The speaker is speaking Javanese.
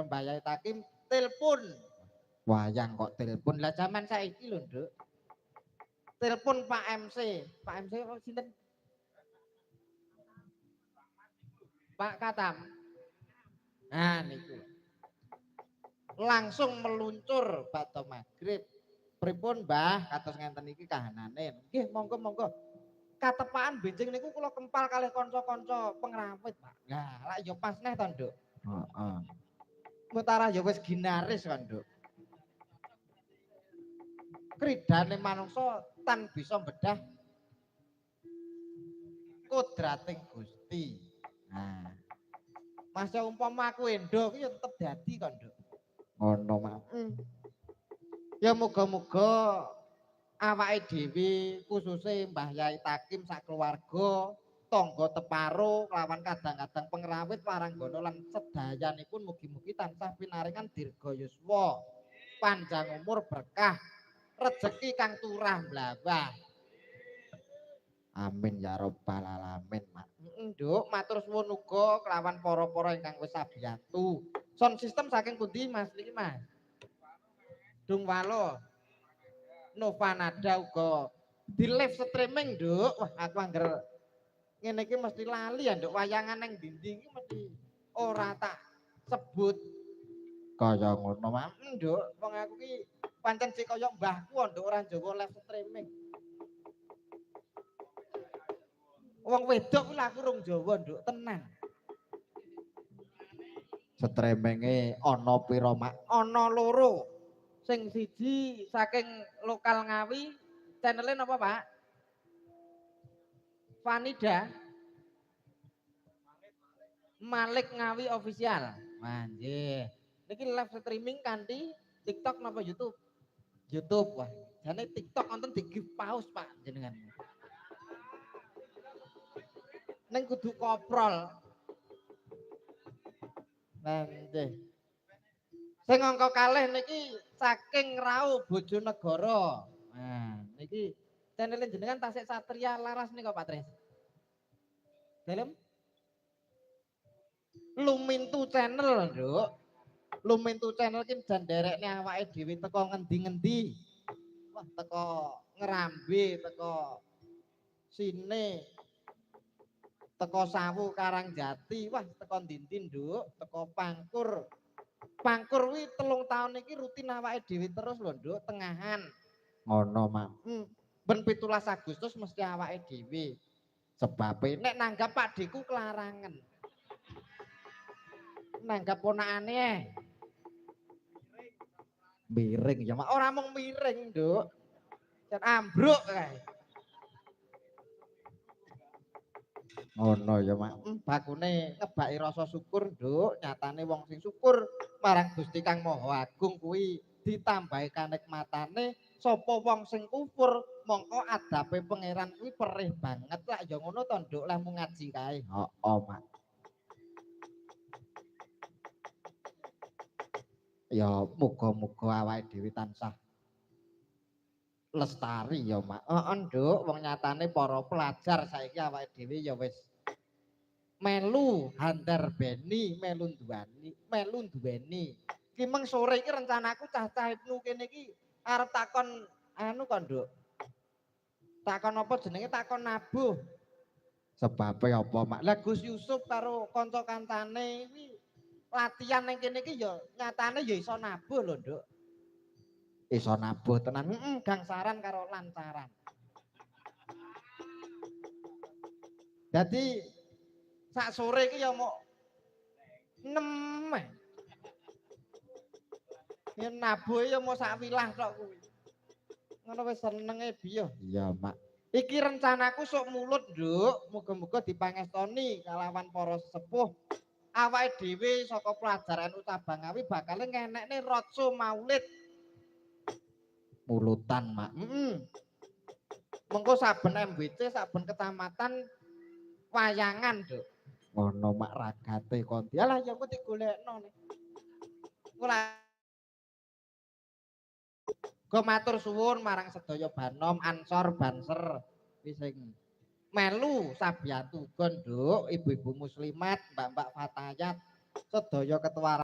karo Mbah Yai Takim telepon. Wayang kok telepon. Lah zaman saiki lho, Nduk. Telepon Pak MC. Pak MC kok sinten? Pak Katam. Nah niku. Langsung meluncur badhe magrib. Pripun Mbah kados ngenten iki kahanane. Nggih monggo-monggo. Katepaan benjing niku kula kempal kalih kanca-kanca pengrawit, Pak. Lah, lak ya pas neh to, Nduk. Heeh. Mutara ya wis ginaris kan, Nduk. Kridane manungsa tan bisa bedah kodrating Gusti. Nah, Mas umpama aku endo ku ya tetep dadi kok, Nduk. Ngono, Mak. Ya muga-muga awake dhewe khususé Mbah Yai Takim sak keluarga tangga teparo kelawan kadang-kadang pengrawit waranggana lan sedayanipun mugi-mugi tansah pinaringan dirga yuswa panjang umur berkah rezeki kang turah mlawah. Amin ya rabbal alamin, Mak. Nduk, matur suwun uga kelawan para-para ingkang wis sabiyantu. Sound system saking pundi, Mas? Niki, Mas. Dung Walo. Novanada uga di live streaming, Nduk. Wah, aku angger ngene iki mesti lali ya, Nduk. Wayangan nang dinding iki mesti ora tak sebut. Kaya ngono, Mak. Nduk, wong aku ki pancen sik kaya mbahku, Nduk, ora njowo live streaming. Wong wedok ku aku rung Jawa, Nduk, tenan. Streaminge ana pira, Mak? Ana loro. Sing siji saking lokal Ngawi, channelnya napa, Pak? Vanida. Malik Ngawi official. Manjih. Niki live streaming kanthi TikTok napa YouTube? YouTube. Wah, jane TikTok nonton di give pause, Pak, jenengan. Neng kudu koprol. Nanti. Sing angka kalih niki saking Rau Bojonegoro. Nah, niki channel jenengan Tasik Satria Laras nih kok Pak Tris. Dalam Lumintu channel, Nduk. Lumintu channel ki jan derekne awake dhewe teko ngendi-ngendi. Wah, teko Ngerambe, teko Sine, teko Sawu Karangjati, wah teko Ndintin, Nduk, teko Pangkur. Pangkur wi 3 tahun iki rutin awake dhewe terus lho, Nduk, tengahan. Ngono, Mak. Ben 17 Agustus mesti awake dhewe. Sebabe nek nanggap Pak Deku kelarangan. Nanggap ponakane miring ya, Mak. Ora mung miring, Nduk. Jan ambruk kae. Ngono ya, Mak. Bakune ngebaki rasa syukur, Nduk. Nyatane wong sing syukur marang Gusti Kang Maha Agung kuwi ditambahi kanikmatane. Sapa wong sing kufur mongko adabe pangeran kuwi perih banget lah ya ngono to, Nduk, lah mung ngaji kae. Heeh, Mak. Ya muga-muga awake dhewe tansah lestari ya, Mak. Heeh, Nduk, wong nyatane para pelajar saiki awake dhewe ya wis melu handar beni, melu duweni. Ki meng sore iki rencanaku cah-cah Ibnu kene iki arep takon anu kok, Nduk. Takon apa jenenge? Takon nabuh. Sebabe apa, Mak? Lah Gus Yusuf karo kanca kancane iki latihan ning kene iki ya nyatane ya iso nabuh lho, Nduk. Iso nabuh tenan. Gangsaran karo lancaran. Dadi sak sore iki ya mau 6. Ya nabuh ya mau sak wilah tok kuwi. Ngono wis senenge biyo. Iya, Mak. Iki rencanaku sok mulut, Nduk. Muga-muga dipangestoni kalawan para sesepuh. Awake dhewe saka pelajaran Cabang Ngawi bakal ngenekne roadshow Maulid. Mulutan, Mak. Mengko saben MBC, saben kecamatan wayangan, Nduk. Ngono, Mak, ragate konti. Alah ya kok digolekno nih. Kula matur suwun marang sedaya Banom, Ansor, Banser kuwi sing melu sabiyantu uga, Nduk, ibu-ibu muslimat, mbak-mbak fatayat, sedaya ketua